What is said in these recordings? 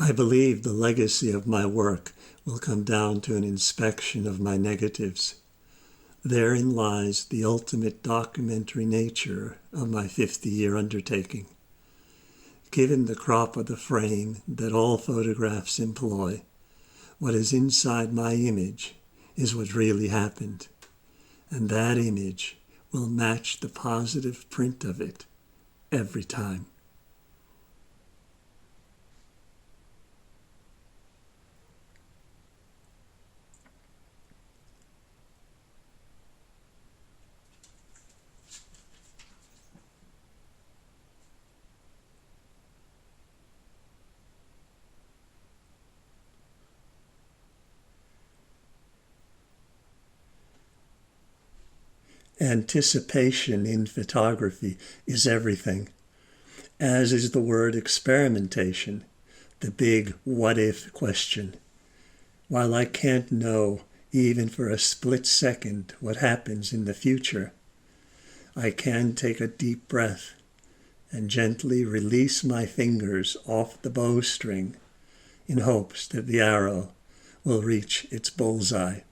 I believe the legacy of my work will come down to an inspection of my negatives. Therein lies the ultimate documentary nature of my 50-year undertaking. Given the crop of the frame that all photographs employ, what is inside my image is what really happened, and that image will match the positive print of it every time. Anticipation in photography is everything, as is the word experimentation, the big what-if question. While I can't know, even for a split second, what happens in the future, I can take a deep breath and gently release my fingers off the bowstring in hopes that the arrow will reach its bullseye.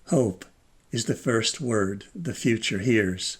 Hope is the first word the future hears.